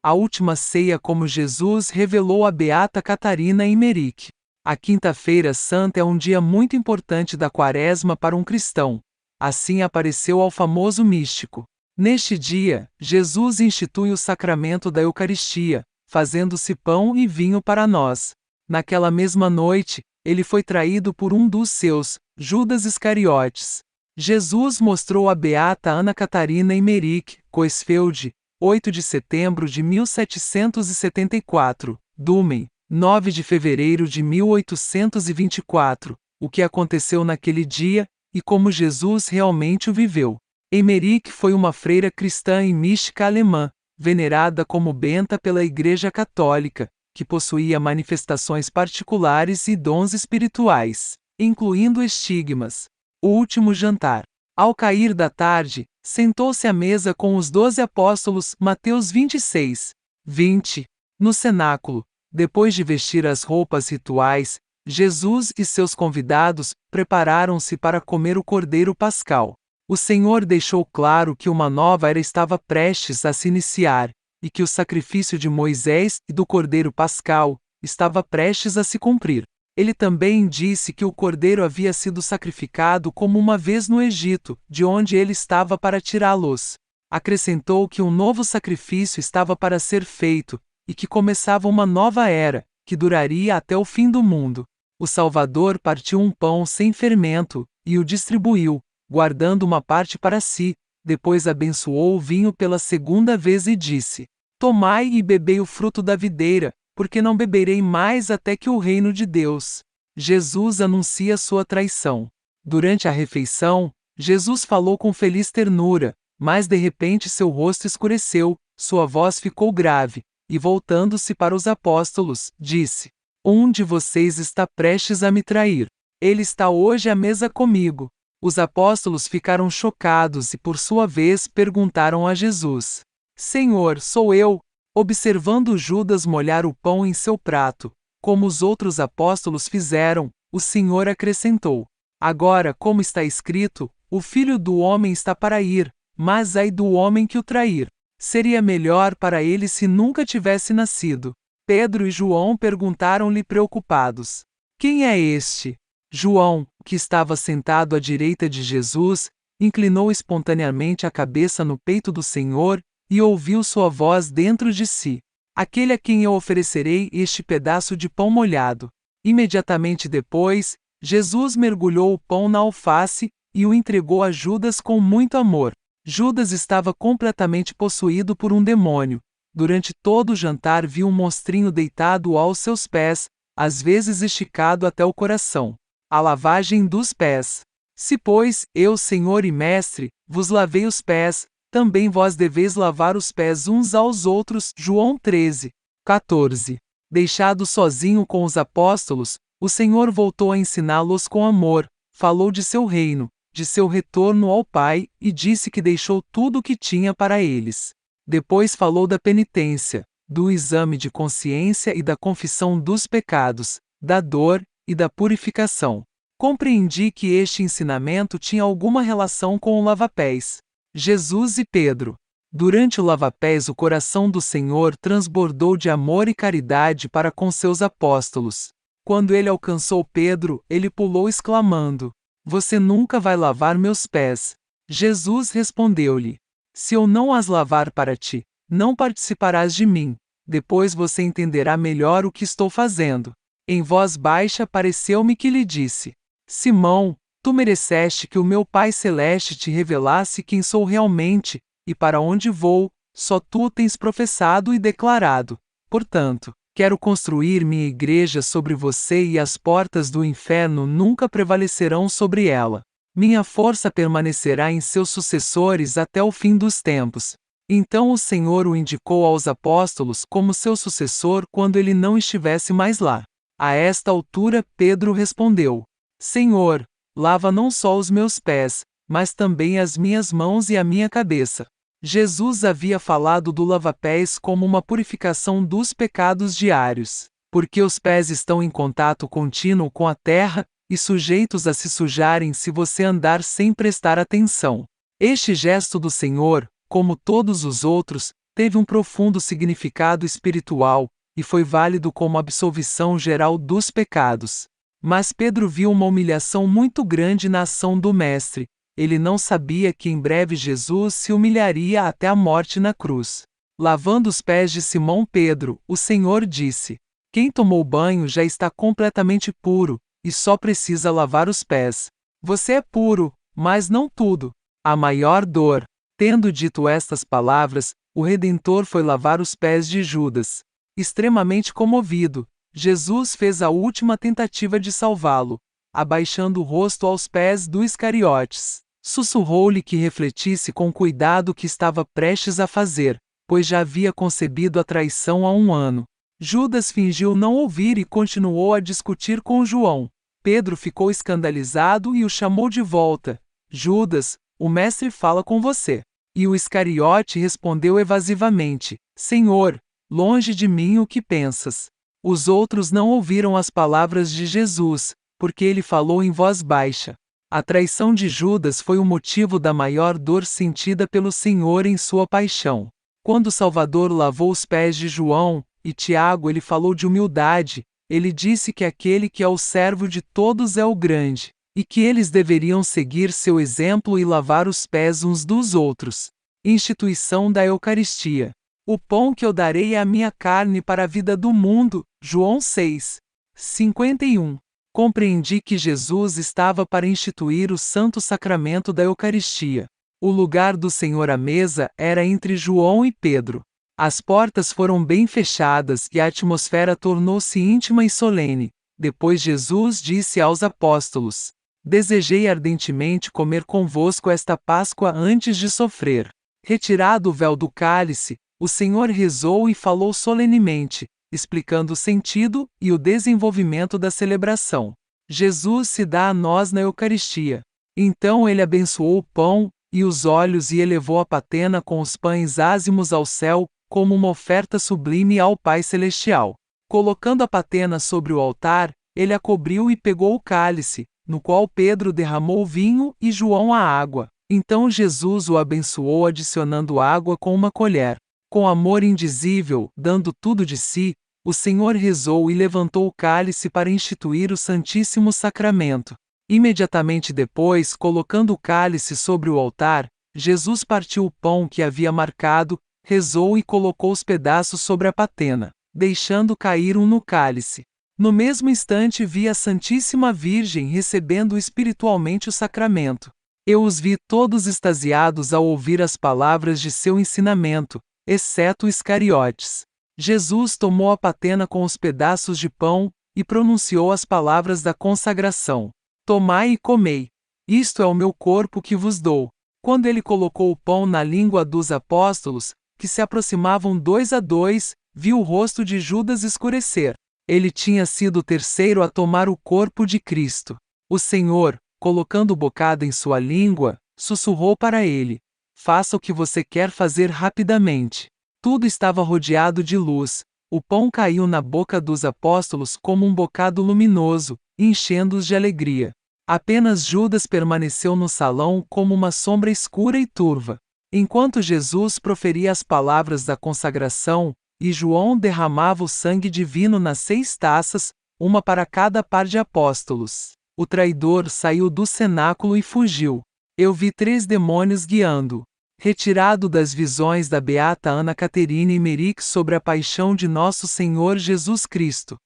a última ceia como Jesus revelou a Beata Catarina Emmerich. A Quinta-feira Santa é um dia muito importante da Quaresma para um cristão. Assim apareceu ao famoso místico. Neste dia, Jesus institui o sacramento da Eucaristia, fazendo-se pão e vinho para nós. Naquela mesma noite, ele foi traído por um dos seus, Judas Iscariotes. Jesus mostrou a beata Ana Catarina Emmerich, Coesfeld, 8 de setembro de 1774, Dumen, 9 de fevereiro de 1824, o que aconteceu naquele dia, e como Jesus realmente o viveu. Emmerich foi uma freira cristã e mística alemã, venerada como benta pela Igreja Católica, que possuía manifestações particulares e dons espirituais, incluindo estigmas. O último jantar. Ao cair da tarde, sentou-se à mesa com os 12 apóstolos, Mateus 26, 20. No cenáculo, depois de vestir as roupas rituais, Jesus e seus convidados prepararam-se para comer o Cordeiro Pascal. O Senhor deixou claro que uma nova era estava prestes a se iniciar, e que o sacrifício de Moisés e do Cordeiro Pascal estava prestes a se cumprir. Ele também disse que o Cordeiro havia sido sacrificado como uma vez no Egito, de onde ele estava para tirá-los. Acrescentou que um novo sacrifício estava para ser feito, e que começava uma nova era, que duraria até o fim do mundo. O Salvador partiu um pão sem fermento, e o distribuiu, guardando uma parte para si, depois abençoou o vinho pela segunda vez e disse: Tomai e bebei o fruto da videira, porque não beberei mais até que o reino de Deus. Jesus anuncia sua traição. Durante a refeição, Jesus falou com feliz ternura, mas de repente seu rosto escureceu, sua voz ficou grave, e voltando-se para os apóstolos, disse: Um de vocês está prestes a me trair. Ele está hoje à mesa comigo. Os apóstolos ficaram chocados e por sua vez perguntaram a Jesus: Senhor, sou eu? Observando Judas molhar o pão em seu prato, como os outros apóstolos fizeram, o Senhor acrescentou: Agora, como está escrito, o Filho do Homem está para ir, mas ai do homem que o trair. Seria melhor para ele se nunca tivesse nascido. Pedro e João perguntaram-lhe preocupados: Quem é este? João, que estava sentado à direita de Jesus, inclinou espontaneamente a cabeça no peito do Senhor, e ouviu sua voz dentro de si: Aquele a quem eu oferecerei este pedaço de pão molhado. Imediatamente depois, Jesus mergulhou o pão na alface e o entregou a Judas com muito amor. Judas estava completamente possuído por um demônio. Durante todo o jantar viu um monstrinho deitado aos seus pés, às vezes esticado até o coração. A lavagem dos pés. Se, pois, eu, Senhor e Mestre, vos lavei os pés, também vós deveis lavar os pés uns aos outros. João 13, 14. Deixado sozinho com os apóstolos, o Senhor voltou a ensiná-los com amor, falou de seu reino, de seu retorno ao Pai, e disse que deixou tudo o que tinha para eles. Depois falou da penitência, do exame de consciência e da confissão dos pecados, da dor e da purificação. Compreendi que este ensinamento tinha alguma relação com o lava-pés. Jesus e Pedro. Durante o lava-pés o coração do Senhor transbordou de amor e caridade para com seus apóstolos. Quando ele alcançou Pedro, ele pulou exclamando: Você nunca vai lavar meus pés. Jesus respondeu-lhe: Se eu não as lavar para ti, não participarás de mim. Depois você entenderá melhor o que estou fazendo. Em voz baixa pareceu-me que lhe disse: Simão, tu mereceste que o meu Pai Celeste te revelasse quem sou realmente, e para onde vou, só tu o tens professado e declarado. Portanto, quero construir minha igreja sobre você e as portas do inferno nunca prevalecerão sobre ela. Minha força permanecerá em seus sucessores até o fim dos tempos. Então o Senhor o indicou aos apóstolos como seu sucessor quando ele não estivesse mais lá. A esta altura Pedro respondeu: Senhor, lava não só os meus pés, mas também as minhas mãos e a minha cabeça. Jesus havia falado do lava-pés como uma purificação dos pecados diários, porque os pés estão em contato contínuo com a terra e sujeitos a se sujarem se você andar sem prestar atenção. Este gesto do Senhor, como todos os outros, teve um profundo significado espiritual, e foi válido como absolvição geral dos pecados. Mas Pedro viu uma humilhação muito grande na ação do Mestre. Ele não sabia que em breve Jesus se humilharia até a morte na cruz. Lavando os pés de Simão Pedro, o Senhor disse: "Quem tomou banho já está completamente puro, e só precisa lavar os pés. Você é puro, mas não tudo." A maior dor. Tendo dito estas palavras, o Redentor foi lavar os pés de Judas. Extremamente comovido, Jesus fez a última tentativa de salvá-lo, abaixando o rosto aos pés do Iscariotes. Sussurrou-lhe que refletisse com cuidado o que estava prestes a fazer, pois já havia concebido a traição há 1 ano. Judas fingiu não ouvir e continuou a discutir com João. Pedro ficou escandalizado e o chamou de volta. "Judas, o mestre fala com você." E o Iscariote respondeu evasivamente: "Senhor, longe de mim o que pensas." Os outros não ouviram as palavras de Jesus, porque ele falou em voz baixa. A traição de Judas foi o motivo da maior dor sentida pelo Senhor em sua paixão. Quando o Salvador lavou os pés de João e Tiago, ele falou de humildade. Ele disse que aquele que é o servo de todos é o grande, e que eles deveriam seguir seu exemplo e lavar os pés uns dos outros. Instituição da Eucaristia. "O pão que eu darei é a minha carne para a vida do mundo." João 6:51. Compreendi que Jesus estava para instituir o santo sacramento da Eucaristia. O lugar do Senhor à mesa era entre João e Pedro. As portas foram bem fechadas e a atmosfera tornou-se íntima e solene. Depois Jesus disse aos apóstolos: "Desejei ardentemente comer convosco esta Páscoa antes de sofrer." Retirado o véu do cálice, o Senhor rezou e falou solenemente, explicando o sentido e o desenvolvimento da celebração. Jesus se dá a nós na Eucaristia. Então ele abençoou o pão e os olhos e elevou a patena com os pães ázimos ao céu, como uma oferta sublime ao Pai Celestial. Colocando a patena sobre o altar, ele a cobriu e pegou o cálice, no qual Pedro derramou o vinho e João a água. Então Jesus o abençoou adicionando água com uma colher. Com amor indizível, dando tudo de si, o Senhor rezou e levantou o cálice para instituir o Santíssimo Sacramento. Imediatamente depois, colocando o cálice sobre o altar, Jesus partiu o pão que havia marcado, rezou e colocou os pedaços sobre a patena, deixando cair um no cálice. No mesmo instante vi a Santíssima Virgem recebendo espiritualmente o sacramento. Eu os vi todos extasiados ao ouvir as palavras de seu ensinamento, exceto Iscariotes. Jesus tomou a patena com os pedaços de pão e pronunciou as palavras da consagração: "Tomai e comei. Isto é o meu corpo que vos dou." Quando ele colocou o pão na língua dos apóstolos, que se aproximavam 2 a 2, viu o rosto de Judas escurecer. Ele tinha sido o terceiro a tomar o corpo de Cristo. O Senhor, colocando o bocado em sua língua, sussurrou para ele: "Faça o que você quer fazer rapidamente." Tudo estava rodeado de luz. O pão caiu na boca dos apóstolos como um bocado luminoso, enchendo-os de alegria. Apenas Judas permaneceu no salão como uma sombra escura e turva. Enquanto Jesus proferia as palavras da consagração, e João derramava o sangue divino nas 6 taças, uma para cada par de apóstolos, o traidor saiu do cenáculo e fugiu. Eu vi 3 demônios guiando. Retirado das visões da beata Ana Caterina Emmerich sobre a paixão de nosso Senhor Jesus Cristo.